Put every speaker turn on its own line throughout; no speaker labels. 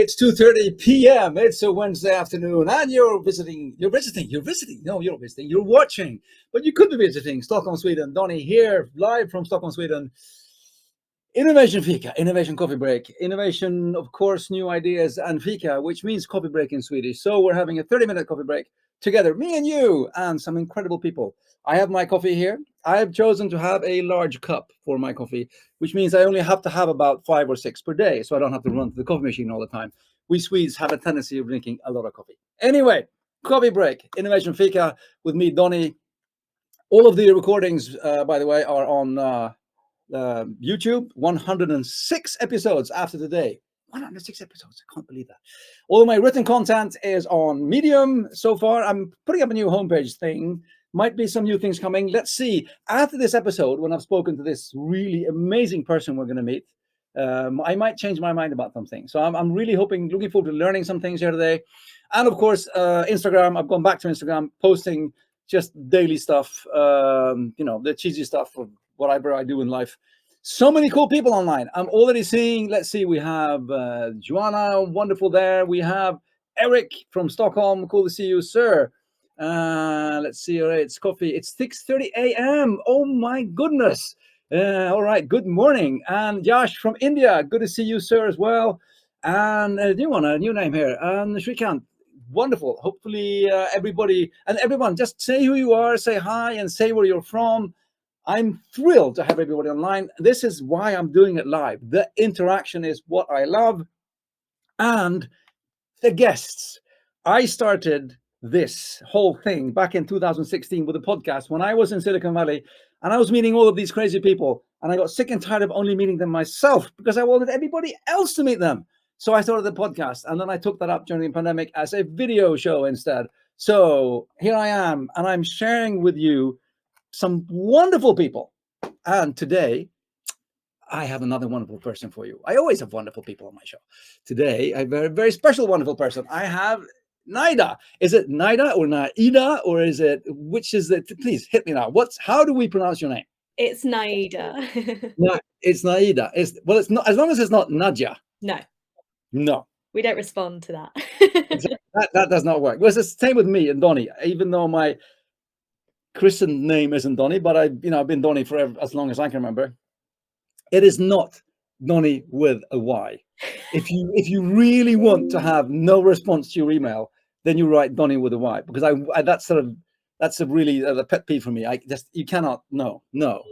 It's 2:30 p.m. It's a Wednesday afternoon, and you're visiting. No, you're visiting. You're watching, but you could be visiting Stockholm, Sweden. Donny here, live from Stockholm, Sweden. Innovation Fika, innovation coffee break, innovation, of course, new ideas, and Fika, which means coffee break in Swedish. So we're having a 30-minute coffee break together, me and you, and some incredible people. I have my coffee here. I have chosen to have a large cup for my coffee, which means I only have to have about 5 or 6 per day, so I don't have to run to the coffee machine all the time. We Swedes have a tendency of drinking a lot of coffee. Anyway, coffee break, innovation Fika with me, Donny. All of the recordings, by the way, are on YouTube. 106 episodes after today. 106 episodes. I can't believe that. All of my written content is on Medium so far. I'm putting up a new homepage thing. Might be some new things coming. Let's see. After this episode, when I've spoken to this really amazing person we're going to meet, I might change my mind about some things. So I'm really looking forward to learning some things here today. And of course, Instagram. I've gone back to Instagram, posting just daily stuff, the cheesy stuff of whatever I do in life. So many cool people online. I'm already seeing, let's see, we have Joanna, wonderful there. We have Eric from Stockholm. Cool to see you, sir. Let's see, all right, it's coffee. It's 6:30 a.m. Oh my goodness. All right, good morning. And Yash from India. Good to see you, sir, as well. And a new name here. And Shrikant. Wonderful. Hopefully everybody and everyone, just say who you are, say hi, and say where you're from. I'm thrilled to have everybody online. This is why I'm doing it live. The interaction is what I love. And the guests. I started this whole thing back in 2016 with a podcast when I was in Silicon Valley, and I was meeting all of these crazy people, and I got sick and tired of only meeting them myself because I wanted everybody else to meet them. So I started the podcast, and then I took that up during the pandemic as a video show instead. So here I am, and I'm sharing with you some wonderful people. And today, I have another wonderful person for you. I always have wonderful people on my show. Today, I have a very, very special, wonderful person. I have Naida. Is it Naida or Naida, or is it, which is it? Please hit me now. How do we pronounce your name?
It's Naida.
No, it's Naida. It's not, as long as it's not Nadia. No.
We don't respond to that.
that does not work. Well, it's the same with me and Donny, even though my christened name isn't Donny, but I've been Donny forever, as long as I can remember. It is not Donny with a Y. If you really want to have no response to your email, then you write Donny with a Y, because that's a really a pet peeve for me. You cannot. No,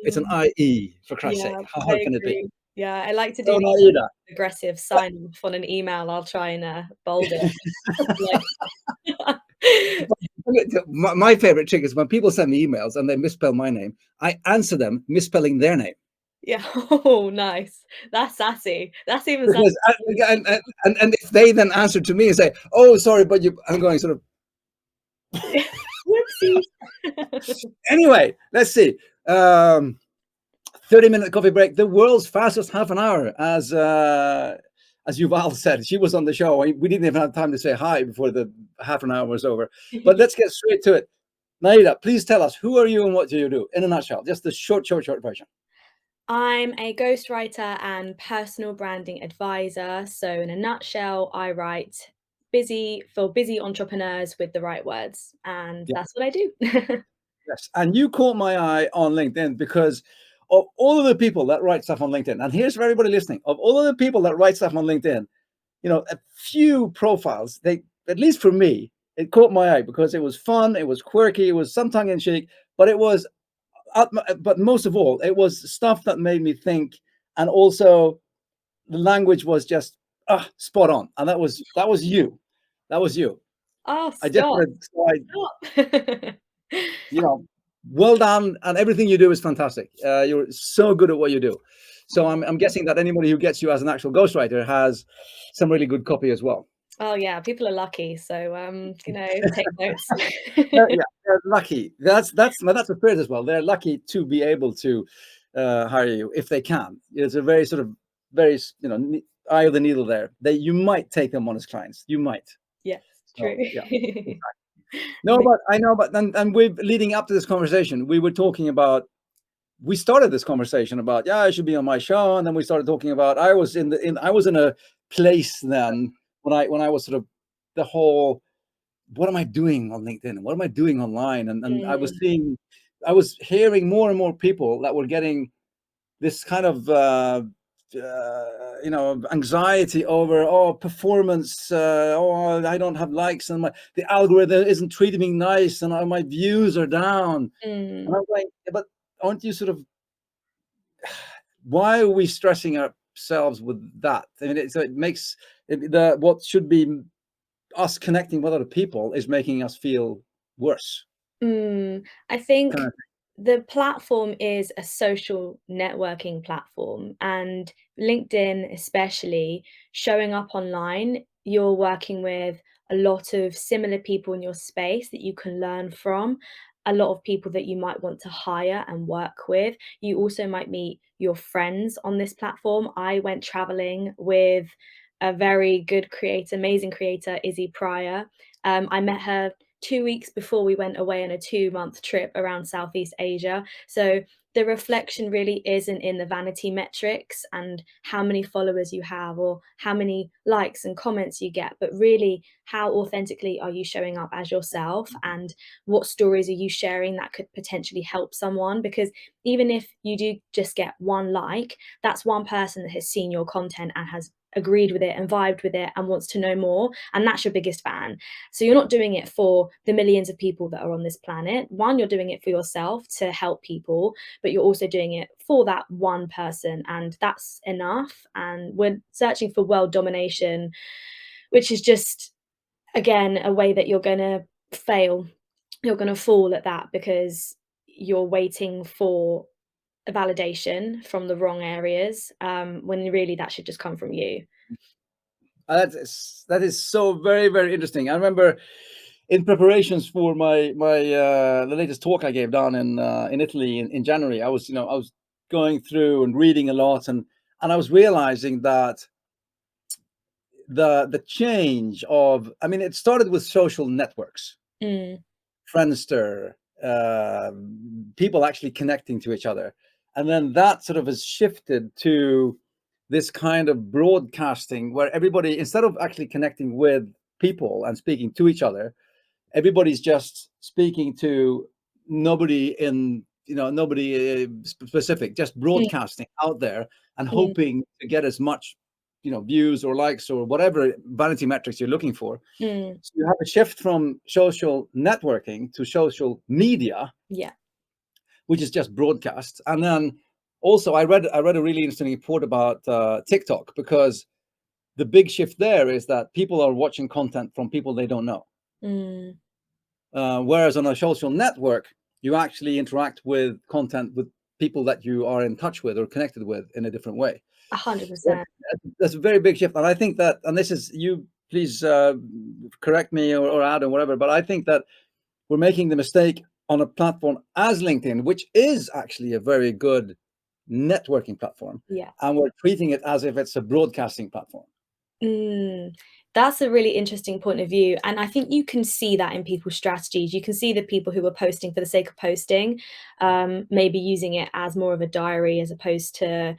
it's an IE, for Christ's sake. How hard can it be?
Yeah, I like to do aggressive sign off on an email. I'll try and bold it.
My favorite trick is when people send me emails and they misspell my name, I answer them misspelling their name.
Yeah. Oh, nice. That's sassy. That's even sassy.
And if they then answer to me and say, "Oh, sorry, but I'm going sort of." Whoopsie. Anyway, let's see. 30-minute coffee break. The world's fastest half an hour, as Yuval said. She was on the show. We didn't even have time to say hi before the half an hour was over. But let's get straight to it. Naida, please tell us, who are you and what do you do? In a nutshell, just the short version.
I'm a ghostwriter and personal branding advisor. So in a nutshell, I write busy entrepreneurs with the right words. And that's what I do.
Yes. And you caught my eye on LinkedIn because of all of the people that write stuff on LinkedIn. And here's for everybody listening. Of all of the people that write stuff on LinkedIn, a few profiles, at least for me, it caught my eye because it was fun, it was quirky, it was some tongue-in-cheek, but most of all, it was stuff that made me think, and also the language was just spot on. And that was you. That was you.
Oh, stop.
Well done, and everything you do is fantastic. You're so good at what you do. So I'm guessing that anybody who gets you as an actual ghostwriter has some really good copy as well.
Oh yeah, people are lucky. So take notes.
They're lucky. That's a spirit as well. They're lucky to be able to hire you if they can. It's a very eye of the needle there. You might take them on as clients. You might.
Yes, true.
Exactly. No, but I know. But and we're leading up to this conversation. We started this conversation about I should be on my show, and then we started talking about I was in a place then when I was sort of the whole, what am I doing on LinkedIn? What am I doing online? And
Mm,
I was hearing more and more people that were getting this kind of anxiety over, oh, performance, oh, I don't have likes, and the algorithm isn't treating me nice, and my views are down. And
mm,
I'm like, "Yeah, but aren't you sort of, why are we stressing ourselves with that? I mean, it makes the what should be us connecting with other people is making us feel worse."
I think
Kind of
the platform is a social networking platform, and LinkedIn, especially, showing up online, you're working with a lot of similar people in your space that you can learn from, a lot of people that you might want to hire and work with. You also might meet your friends on this platform. I went traveling with a very good creator, amazing creator, Izzy Pryor. I met her 2 weeks before we went away on a 2-month trip around Southeast Asia. So the reflection really isn't in the vanity metrics and how many followers you have or how many likes and comments you get, but really how authentically are you showing up as yourself and what stories are you sharing that could potentially help someone? Because even if you do just get one like, that's one person that has seen your content and has agreed with it and vibed with it and wants to know more. And that's your biggest fan. So you're not doing it for the millions of people that are on this planet. One, you're doing it for yourself to help people, but you're also doing it for that one person, and that's enough. And we're searching for world domination, which is just, again, a way that you're going to fail. You're going to fall at that because you're waiting for a validation from the wrong areas, when really that should just come from you.
that is so very, very interesting. I remember in preparations for the latest talk I gave down in Italy in January, I was going through and reading a lot, and I was realizing that the change of, I mean, it started with social networks,
Mm,
Friendster, people actually connecting to each other. And then that sort of has shifted to this kind of broadcasting where everybody, instead of actually connecting with people and speaking to each other, everybody's just speaking to nobody nobody specific, just
mm,
broadcasting out there and
mm,
hoping to get as much views or likes or whatever vanity metrics you're looking for.
mm.
So you have a shift from social networking to social media,
Yeah.
which is just broadcast. And then also I read a really interesting report about TikTok, because the big shift there is that people are watching content from people they don't know.
Mm,
Whereas on a social network, you actually interact with content with people that you are in touch with or connected with in a different way. That-
100%.
That's a very big shift. And I think that, and this is, you please correct me or add or whatever, but I think that we're making the mistake on a platform as LinkedIn, which is actually a very good networking platform,
Yeah.
and we're treating it as if it's a broadcasting platform.
Mm, that's a really interesting point of view. And I think you can see that in people's strategies. You can see the people who are posting for the sake of posting, maybe using it as more of a diary as opposed to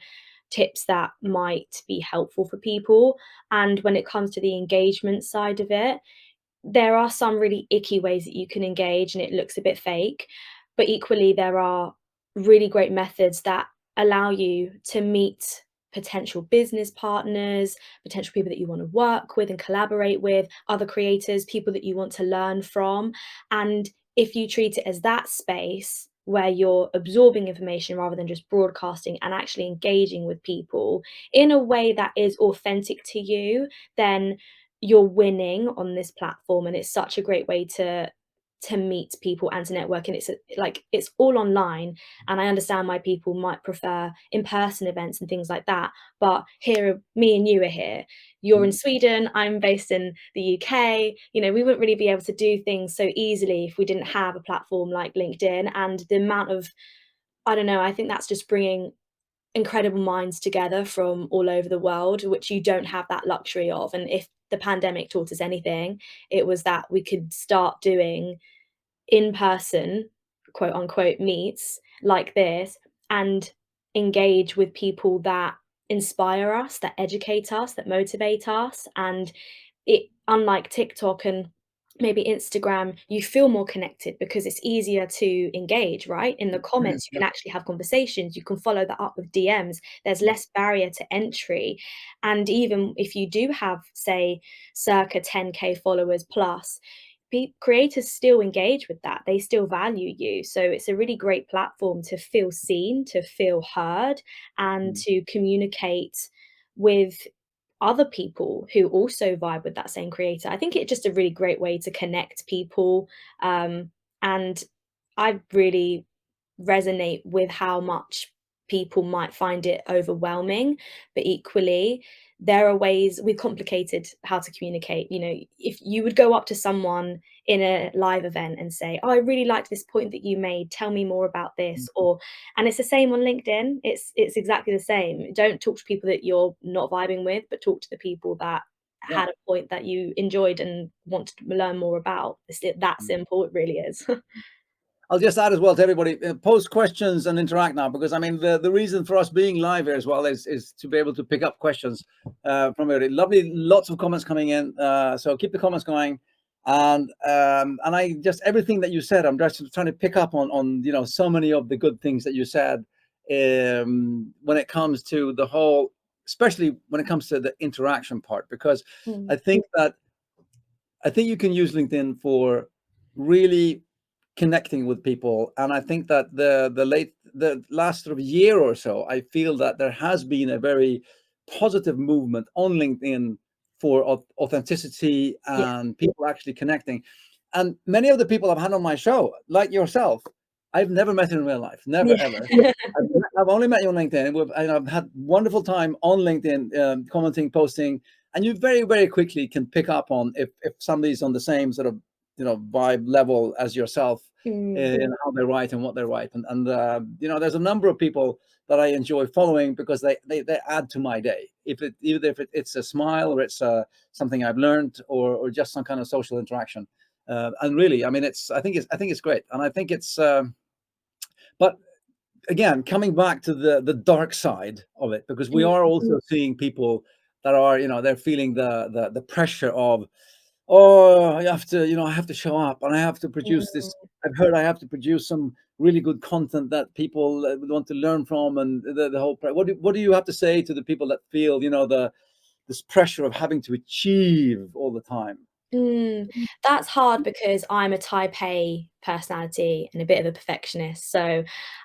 tips that might be helpful for people. And when it comes to the engagement side of it, there are some really icky ways that you can engage and it looks a bit fake, but equally there are really great methods that allow you to meet potential business partners, potential people that you want to work with and collaborate with, other creators, people that you want to learn from. And if you treat it as that space where you're absorbing information rather than just broadcasting and actually engaging with people in a way that is authentic to you, then you're winning on this platform, and it's such a great way to meet people and to network, and like it's all online, and I understand why people might prefer in-person events and things like that, but here me and you are here. You're in
Mhm.
Sweden, I'm based in the UK. We wouldn't really be able to do things so easily if we didn't have a platform like LinkedIn, and the amount of, I don't know, I think that's just bringing incredible minds together from all over the world, which you don't have that luxury of. And if the pandemic taught us anything, it was that we could start doing in person, quote unquote, meets like this and engage with people that inspire us, that educate us, that motivate us. And it unlike TikTok and maybe Instagram, you feel more connected because it's easier to engage, right? In the
Mhm.
comments, you can actually have conversations, you can follow that up with DMs. There's less barrier to entry. And even if you do have, say, circa 10K followers plus, creators still engage with that. They still value you. So it's a really great platform to feel seen, to feel heard, and
Mhm.
to communicate with other people who also vibe with that same creator. I think it's just a really great way to connect people. And I really resonate with how much people might find it overwhelming, but equally, there are ways we've complicated how to communicate. You know, if you would go up to someone in a live event and say, "Oh, I really liked this point that you made. Tell me more about this," or and it's the same on LinkedIn. It's exactly the same. Don't talk to people that you're not vibing with, but talk to the people that
Yeah.
had a point that you enjoyed and wanted to learn more about. That simple. It really is.
I'll just add as well to everybody, post questions and interact now, because I mean the reason for us being live here as well is to be able to pick up questions from everybody. Lovely, lots of comments coming in. So keep the comments going, and I just everything that you said, I'm just trying to pick up on so many of the good things that you said when it comes to the whole, especially when it comes to the interaction part, because
Mm.
I think that I think you can use LinkedIn for really connecting with people, and I think that the last sort of year or so, I feel that there has been a very positive movement on LinkedIn for authenticity
Yeah.
and people actually connecting. And many of the people I've had on my show, like yourself, I've never met in real life, never ever.
Yeah.
I've only met you on LinkedIn, and I've had wonderful time on LinkedIn, commenting, posting, and you very, very quickly can pick up on if somebody's on the same sort of vibe level as yourself
Mm.
in how they write and what they write, and there's a number of people that I enjoy following because they add to my day. Either if it's a smile, or it's something I've learned, or just some kind of social interaction, and really, I mean, I think it's great, and I think it's but again, coming back to the dark side of it, because we
Mm.
are also seeing people that are, they're feeling the pressure of, oh, I have to show up, and I have to produce this.
Mm.
I've heard I have to produce some really good content that people would want to learn from, and the whole. What do you have to say to the people that feel, this pressure of having to achieve all the time?
Mm, that's hard because I'm a type A personality and a bit of a perfectionist. So,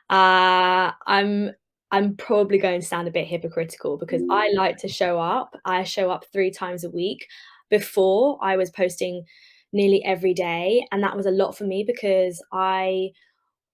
I'm probably going to sound a bit hypocritical because I like to show up. I show up 3 times a week. Before, I was posting nearly every day, and that was a lot for me because I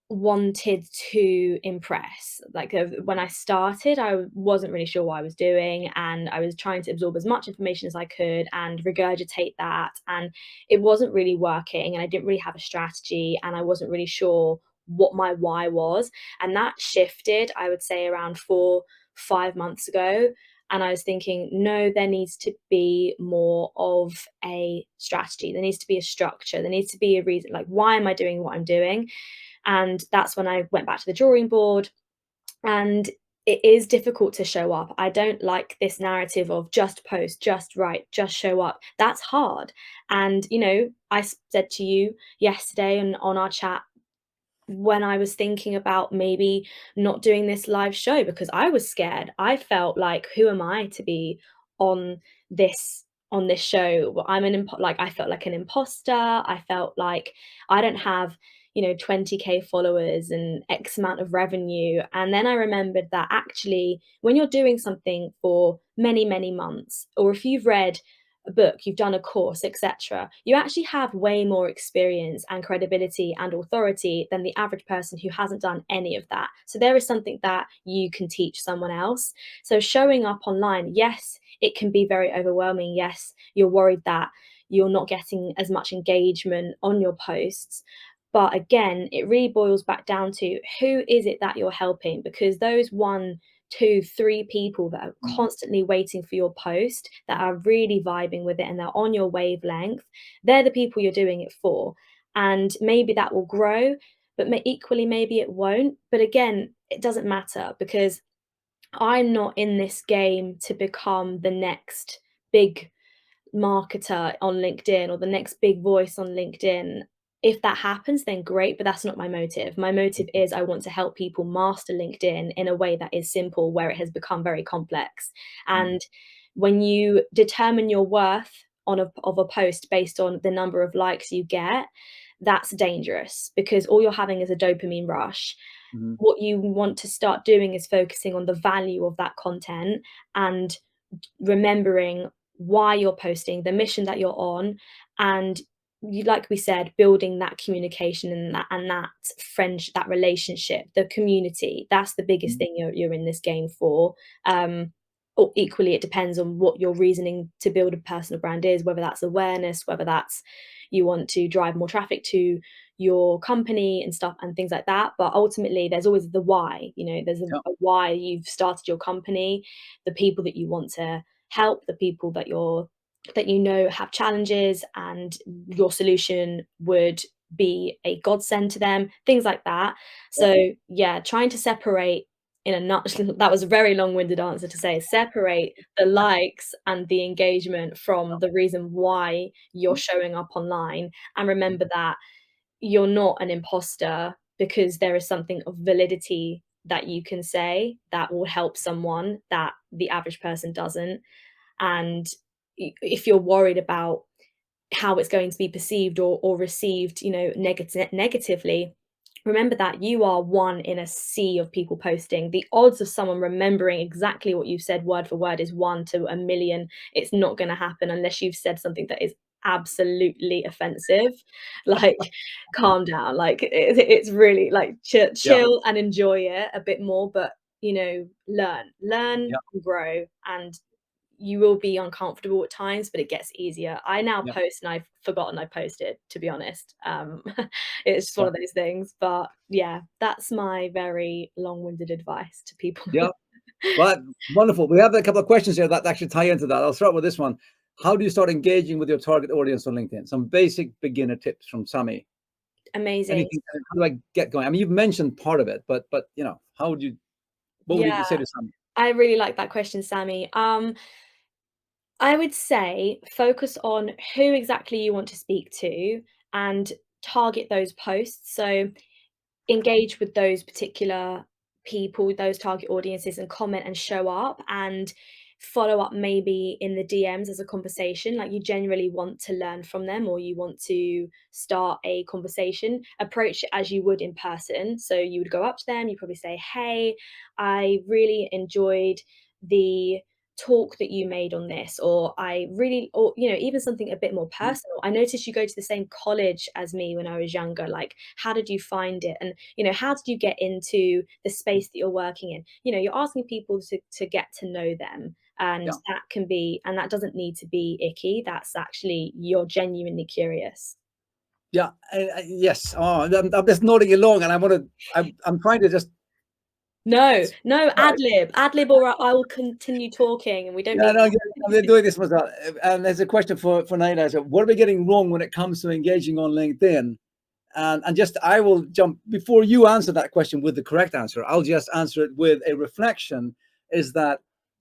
wanted to impress. Like, when I started, I wasn't really sure what I was doing, and I was trying to absorb as much information as I could and regurgitate that, and it wasn't really working, and I didn't really have a strategy, and I wasn't really sure what my why was, and that shifted, I would say, around 4, 5 months ago, and I was thinking, "No, there needs to be more of a strategy. There needs to be a structure. There needs to be a reason. Like, why am I doing what I'm doing?" And that's when I went back to the drawing board. And it is difficult to show up. I don't like this narrative of just post, just write, just show up. That's hard. And, I said to you yesterday on our chat, when I was thinking about maybe not doing this live show because I was scared. I felt like, who am I to be on this show? Well, like I felt like an imposter. I felt like I don't have 20K followers and X amount of revenue. And then I remembered that actually, when you're doing something for many, many months, or if you've read a book, you've done a course, etc., you actually have way more experience and credibility and authority than the average person who hasn't done any of that. So there is something that you can teach someone else. So showing up online, yes, it can be very overwhelming. Yes, you're worried that you're not getting as much engagement on your posts. But again, it really boils back down to who is it that you're helping? Because those 1, 2, 3 people that are constantly waiting for your post, that are really vibing with it and they're on your wavelength, they're the people you're doing it for. And maybe that will grow, but equally, maybe it won't. But again, it doesn't matter because I'm not in this game to become the next big marketer on LinkedIn or the next big voice on LinkedIn. If that happens, then great, but that's not my motive. My motive is I want to help people master LinkedIn in a way that is simple, where it has become very complex. And when you determine your worth of a post based on the number of likes you get, that's dangerous because all you're having is a dopamine rush.
Mhm.
What you want to start doing is focusing on the value of that content and remembering why you're posting, the mission that you're on, and you, like we said, building that communication and that friendship, that relationship, the community. That's the biggest
Mhm.
thing you're in this game for. Or equally, it depends on what your reasoning to build a personal brand is, whether that's awareness, whether that's you want to drive more traffic to your company and stuff and things like that. But ultimately, there's always the why. You know, there's
Yeah.
a why you've started your company, the people that you want to help, the people that you know have challenges, and your solution would be a godsend to them, things like that.
Yeah.
So yeah, trying to separate in a nutshell, that was a very long-winded answer to say, separate the likes and the engagement from the reason why you're showing up online, and remember that you're not an imposter because there is something of validity that you can say that will help someone that the average person doesn't. And if you're worried about how it's going to be perceived or received, you know, negatively, remember that you are one in a sea of people posting. The odds of someone remembering exactly what you said word for word is 1 to a million. It's not going to happen unless you've said something that is absolutely offensive. Like, calm down. Like, it's really like
Yeah.
chill and enjoy it a bit more, but you know, learn
Yeah.
and grow, and you will be uncomfortable at times, but it gets easier. I now
Yeah.
post and I've forgotten I posted, to be honest. It's just one
Yeah.
of those things. But yeah, that's my very long-winded advice to people.
Yeah. Well, wonderful. We have a couple of questions here that actually tie into that. I'll start with this one. How do you start engaging with your target audience on LinkedIn? Some basic beginner tips from SoMe.
Amazing.
Anything? How do I get going? I mean, you've mentioned part of it, but you know, how would you? What would
Yeah,
you say to SoMe?
I really like that question, Sammy. I would say focus on who exactly you want to speak to and target those posts. So engage with those particular people, those target audiences, and comment and show up and follow up maybe in the DMs as a conversation. Like, you genuinely want to learn from them or you want to start a conversation. Approach it as you would in person. So you would go up to them, you probably say, "Hey, I really enjoyed the talk that you made on this," or "I really," or you know, even something a bit more
Mhm.
personal. "I noticed you go to the same college as me when I was younger. Like, how did you find it? And you know, how did you get into the space that you're working in?" You know, you're asking people to get to know them, and
Yeah.
that can be, and that doesn't need to be icky. That's actually, you're genuinely curious.
Yeah. Yes. Oh, I'm just nodding along, and I want to. I'm trying to just.
No, no, ad lib, or I will continue talking, and we don't
Yeah,
need.
no, I'm doing this myself. And there's a question for Naida. So, what are we getting wrong when it comes to engaging on LinkedIn? And just I will jump before you answer that question with the correct answer. I'll just answer it with a reflection. Is that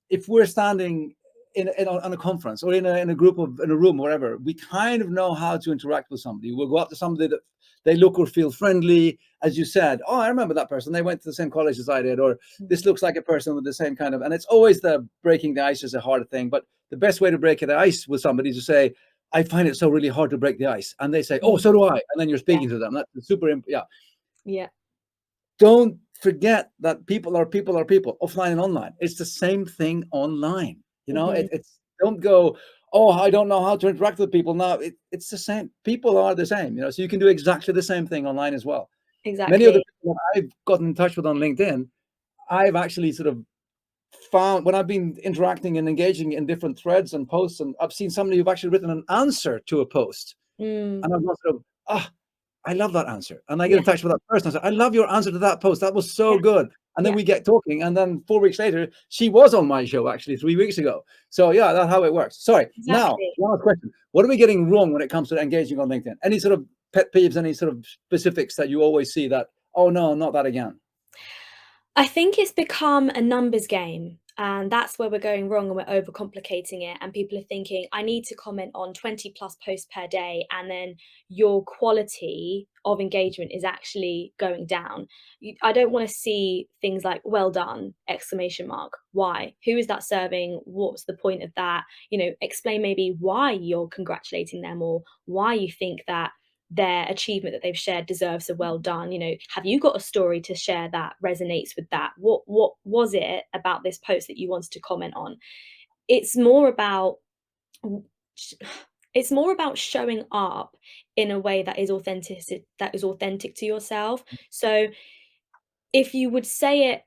if we're standing on a conference or in a group of in a room, or whatever, we kind of know how to interact with somebody. We'll go up to somebody that they look or feel friendly, as you said. Oh, I remember that person. They went to the same college as I did, or this
Mhm.
looks like a person with the same kind of. And it's always the breaking the ice is a hard thing, but the best way to break the ice with somebody is to say, I find it so really hard to break the ice. And they say, oh,
Mm.
so do I. And then you're
Yeah,
speaking to them. That's super, yeah.
yeah.
Don't forget that people are people are people, offline and online. It's the same thing online. You know,
Mhm.
it's don't go, oh, I don't know how to interact with people. No, it's the same. People are the same, you know, so you can do exactly the same thing online as well. Many of the
Exactly.
people that I've gotten in touch with on LinkedIn, I've actually sort of found when I've been interacting and engaging in different threads and posts, and I've seen somebody who've actually written an answer to a post.
Mm.
And I'm not sort of, ah, I love that answer. And I get
Yeah,
in touch with that person. I say, I love your answer to that post. That was so
yeah,
good. And then
yeah,
we get talking. And then 4 weeks later, she was on my show actually 3 weeks ago. So yeah, that's how it works. Sorry. Now,
exactly.
last question. What are we getting wrong when it comes to engaging on LinkedIn? Any sort of pet peeves, any sort of specifics that you always see that, oh no, not that again?
I think it's become a numbers game. And that's where we're going wrong, and we're overcomplicating it. And people are thinking, I need to comment on 20 plus posts per day. And then your quality of engagement is actually going down. I don't want to see things like well done, exclamation mark. Why? Who is that serving? What's the point of that? Explain maybe why you're congratulating them, or why you think that their achievement that they've shared deserves a well done. Have you got a story to share that resonates with that? What was it about this post that you wanted to comment on? It's more about it's more about showing up in a way that is authentic to yourself. So if you would say it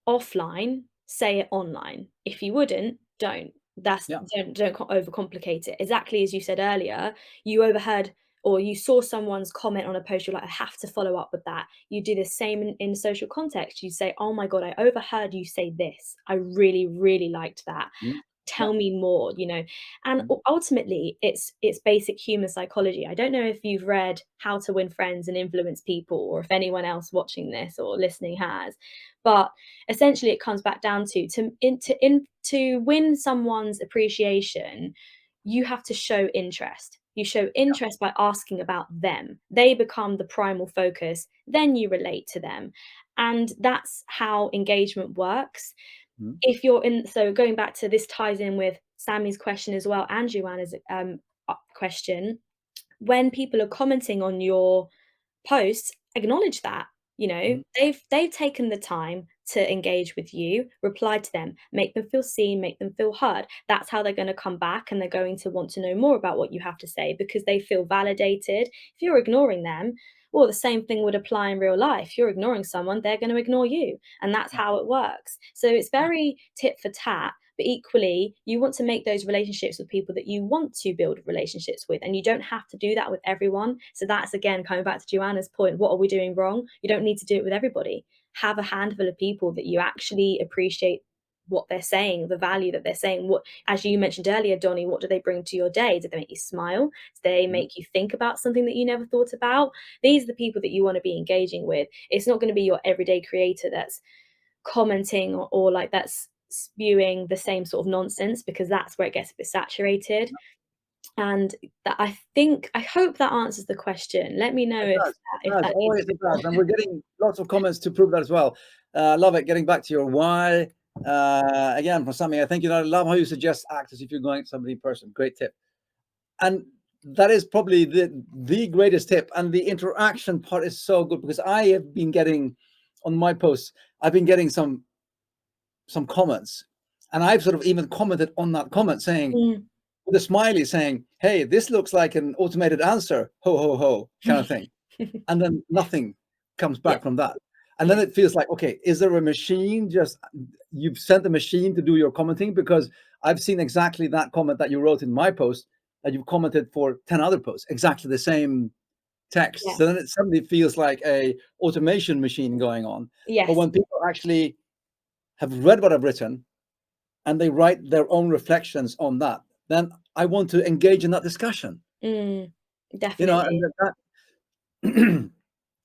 offline, say it online. If you wouldn't, don't. That's
Yeah.
don't overcomplicate it. Exactly as you said earlier, you overheard or you saw someone's comment on a post, you're like, I have to follow up with that. You do the same in social context. You say, oh my God, I overheard you say this. I really, really liked that.
Mm. Yeah.
Tell me more, and
Mm.
ultimately it's basic human psychology. I don't know if you've read How to Win Friends and Influence People, or if anyone else watching this or listening has, but essentially it comes back down to win someone's appreciation, you have to show interest. You show interest by asking about them. They become the primal focus, then you relate to them. And that's how engagement works.
Mm.
If you're in So going back to this, ties in with Sammy's question as well, and Joanna's question. When people are commenting on your posts, acknowledge that.
Mm.
They've taken the time to engage with you, reply to them, make them feel seen, make them feel heard. That's how they're going to come back, and they're going to want to know more about what you have to say, because they feel validated. If you're ignoring them, well, the same thing would apply in real life. You're ignoring someone, they're going to ignore you, and that's
Yeah.
how it works. So it's
Yeah.
very tit for tat. But equally, you want to make those relationships with people that you want to build relationships with, and you don't have to do that with everyone. So that's, again, coming back to Joanna's point, what are we doing wrong? You don't need to do it with everybody. Have a handful of people that you actually appreciate what they're saying, the value that they're saying. What, as you mentioned earlier, Donnie, what do they bring to your day? Do they make you smile? Do they
Mm.
make you think about something that you never thought about? These are the people that you want to be engaging with. It's not going to be your everyday creator that's commenting, or like that's spewing the same sort of nonsense, because that's where it gets a bit saturated. And that, I hope that answers the question. Let me know
It
if
does.
that,
It
if
does.
that needs a
Always
bit
it
more.
does. And we're getting lots of comments to prove that as well. Love it. Getting back to your why. Again, from something I think, I love how you suggest actors if you're going to somebody in person. Great tip. And that is probably the greatest tip. And the interaction part is so good, because I have been getting on my posts, I've been getting some comments, and I've sort of even commented on that comment saying,
Mm.
with a smiley saying, hey, this looks like an automated answer, ho ho ho, kind of thing. And then nothing comes
Yeah,
back from that. And then
yeah.
it feels like, okay, is there a machine, just you've sent the machine to do your commenting? Because I've seen exactly that comment that you wrote in my post that you've commented for 10 other posts, exactly the same text. So then
Yes.
it suddenly feels like a automation machine going on. But
Yes.
when people actually have read what I've written and they write their own reflections on that, then I want to engage in that discussion,
Mm.
and
Definitely.
that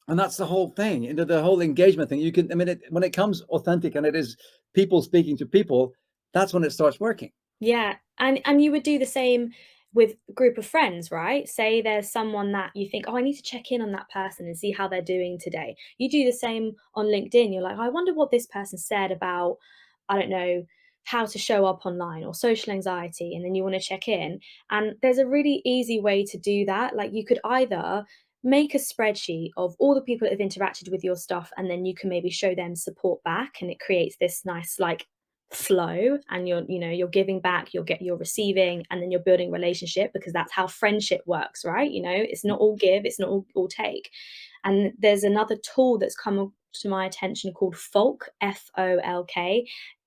and that's the whole thing, the whole engagement thing. You can, I mean, when it comes authentic and it is people speaking to people, that's when it starts working.
Yeah, and you would do the same with a group of friends, right? Say there's someone that you think, "Oh, I need to check in on that person and see how they're doing today." You do the same on LinkedIn. You're like, "I wonder what this person said about, I don't know, how to show up online or social anxiety," and then you want to check in. And there's a really easy way to do that. Like, you could either make a spreadsheet of all the people that have interacted with your stuff, and then you can maybe show them support back, and it creates this nice, like, flow. And you're giving back, you're receiving, and then you're building relationship, because that's how friendship works, right? It's not all give, it's not all take. And there's another tool that's come to my attention called Folk, Folk,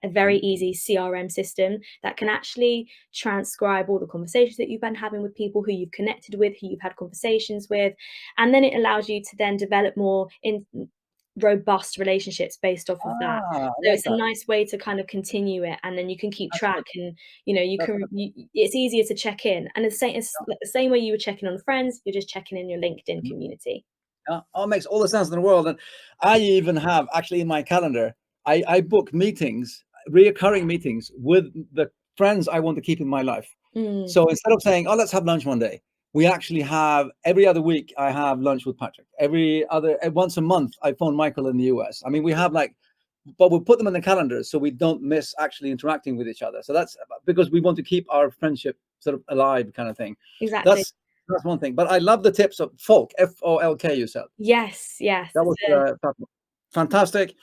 a very
Mhm.
easy CRM system that can actually transcribe all the conversations that you've been having with people who you've connected with, who you've had conversations with. And then it allows you to then develop more in robust relationships based off of that.
Ah, I
So
like
it's a
that.
nice way to kind of continue it, and then you can keep
That's
track,
good.
and
That's good.
it's easier to check in. And it's the same way you were checking on friends, you're just checking in your LinkedIn
Mhm.
community.
Yeah, oh, it makes all the sense in the world. And I even have actually in my calendar, I book meetings reoccurring meetings with the friends I want to keep in my life.
Mm.
So instead of saying, "Oh, let's have lunch one day," we actually have every other week. I have lunch with Patrick. Once a month, I phone Michael in the US. I mean, we have like, but we put them in the calendar so we don't miss actually interacting with each other. So that's because we want to keep our friendship sort of alive, kind of thing.
Exactly.
That's one thing. But I love the tips of Folk, FOLK. You said
Yes, yes.
that was fantastic.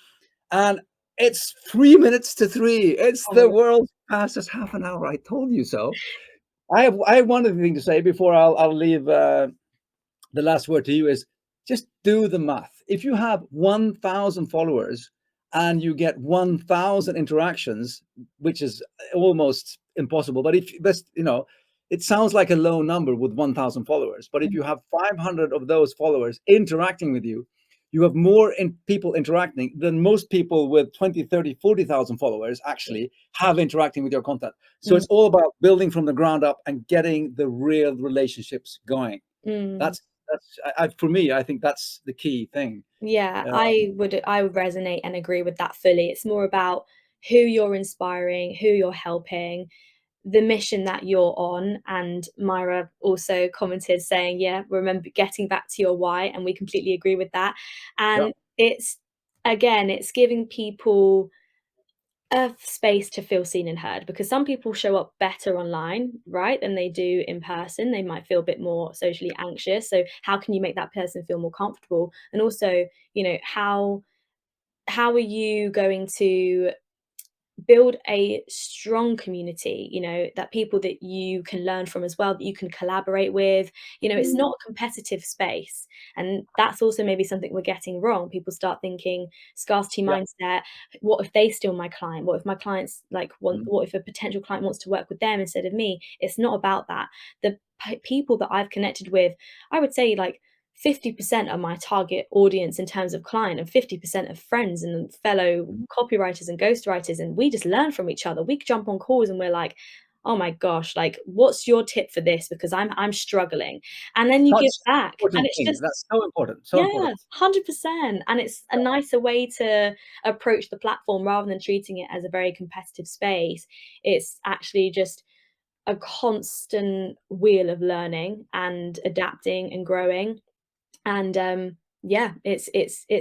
And it's 3 minutes to three. It's
Oh my
the
god.
world's fastest half an hour. I told you so. I have one other thing to say before I'll leave the last word to you is just do the math. If you have 1,000 followers and you get 1,000 interactions, which is almost impossible, but if that's, it sounds like a low number with 1,000 followers, but if
Mm,
you have 500 of those followers interacting with you, you have more people interacting than most people with 20, 30, 40,000 followers actually have interacting with your content. So
mm,
it's all about building from the ground up and getting the real relationships going.
mm.
That's for me, I think that's the key thing.
Yeah,
Uh,
I would resonate and agree with that fully. It's more about who you're inspiring, who you're helping, the mission that you're on. And Myra also commented saying, yeah, remember getting back to your why, and we completely agree with that.
yeah.
And it's again, it's giving people a space to feel seen and heard, because some people show up better online, right, than they do in person. They might feel a bit more socially anxious. So how can you make that person feel more comfortable? And also, how are you going to build a strong community, that people that you can learn from as well, that you can collaborate with. It's
Mm,
not a competitive space. And that's also maybe something we're getting wrong. People start thinking scarcity
yeah.
mindset. What if they steal my client? What if my clients
Mm,
what if a potential client wants to work with them instead of me? It's not about that. The people that I've connected with, I would say, like, 50% are my target audience in terms of client, and 50% of friends and fellow
mm.
copywriters and ghostwriters, and we just learn from each other. We jump on calls and we're like, "Oh my gosh, like, what's your tip for this? Because I'm struggling." And then you give
Such
back,
an
and
important
it's
thing.
just
That's so important. So
yeah,
important.
100%. And it's a nicer way to approach the platform rather than treating it as a very competitive space. It's actually just a constant wheel of learning and adapting and growing. And yeah, it's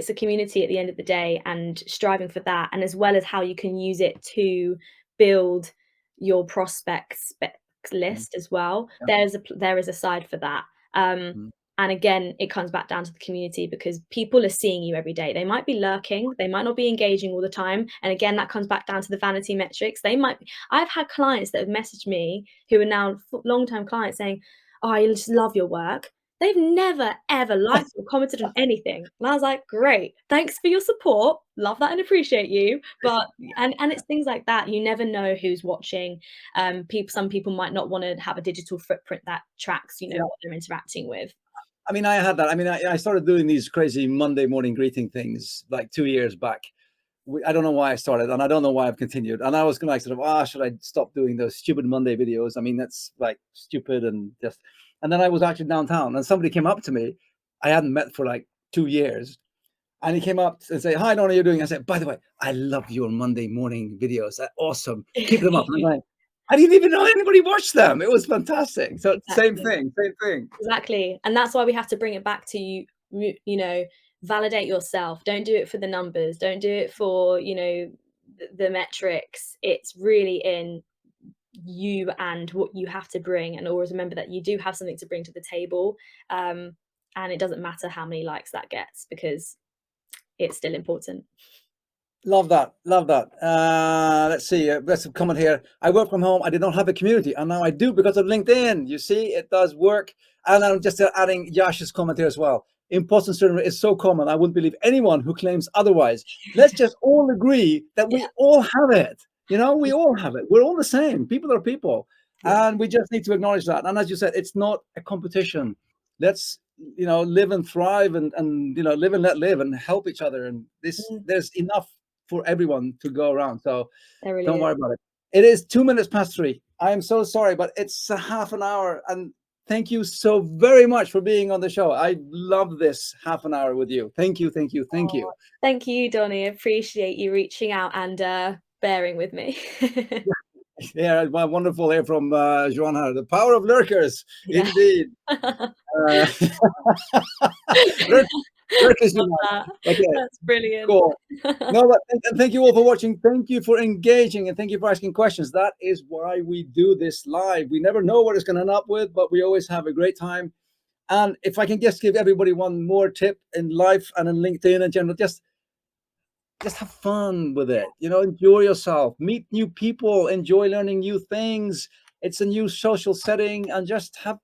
a community at the end of the day, and striving for that, and as well as how you can use it to build your prospects
Mm,
list as well.
yeah.
There is a side for that. um
Mm.
and again, it comes back down to the community, because people are seeing you every day. They might be lurking, they might not be engaging all the time, and again, that comes back down to the vanity metrics. I've had clients that have messaged me who are now long-term clients saying, "Oh, I just love your work." They've never ever liked or commented on anything. And I was like, "Great, thanks for your support. Love that and appreciate you." But and it's things like that. You never know who's watching. Some people might not wanna have a digital footprint that tracks,
Yeah.
what they're interacting with.
I mean, I had that. I mean, I started doing these crazy Monday morning greeting things like 2 years back. I don't know why I started, and I don't know why I've continued. And I was going to like sort of, should I stop doing those stupid Monday videos? I mean, that's like stupid and just. And then I was actually downtown, and somebody came up to me. I hadn't met for like 2 years, and he came up and said, "Hi, Don, how are you doing?" I said, "By the way, I love your Monday morning videos. They're awesome. Keep them up." And I'm like, I didn't even know anybody watched them. It was fantastic. So same
Exactly.
thing, same thing.
Exactly, and that's why we have to bring it back to validate yourself. Don't do it for the numbers. Don't do it for, the metrics. It's really in you and what you have to bring, and always remember that you do have something to bring to the table. And it doesn't matter how many likes that gets, because it's still important.
Love that. Love that. Let's see. Let's comment here. I work from home. I did not have a community, and now I do because of LinkedIn. You see, it does work. And I'm just adding Yash's comment here as well. Imposter syndrome is so common. I wouldn't believe anyone who claims otherwise. Let's just all agree that we
Yeah.
all have it. We all have it. We're all the same. People are people,
Yeah.
and we just need to acknowledge that. And as you said, it's not a competition. Let's live and thrive, and live and let live, and help each other. And
Mm,
there's enough for everyone to go around. So
there really
don't
is.
worry about it. It is 2 minutes past three. I am so sorry, but it's a half an hour. And thank you so very much for being on the show. I love this half an hour with you. Thank you, thank you, thank
Oh,
you.
thank you, Donny. Appreciate you reaching out and bearing with me.
Yeah, wonderful here from Joanna. The power of lurkers,
Yeah.
indeed. Uh, lurk, lurkers
Love
unite.
that.
Okay,
That's brilliant.
cool. No, but and thank you all for watching. Thank you for engaging, and thank you for asking questions. That is why we do this live. We never know what it's going to end up with, but we always have a great time. And if I can just give everybody one more tip in life and in LinkedIn in general, just have fun with it. You know, enjoy yourself, meet new people, enjoy learning new things. It's a new social setting, and just have,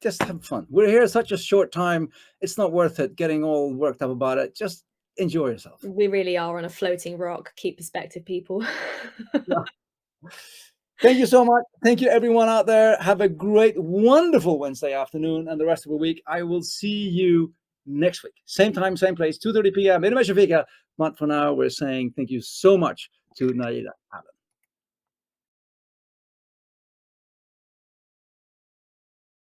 just have fun. We're here such a short time. It's not worth it getting all worked up about it. Just enjoy yourself.
We really are on a floating rock. Keep perspective, people.
Yeah. Thank you so much. Thank you, everyone out there. Have a great, wonderful Wednesday afternoon and the rest of the week. I will see you next week. Same time, same place, 2:30 p.m. in Fika. But for now, we're saying thank you so much to Naida Allen.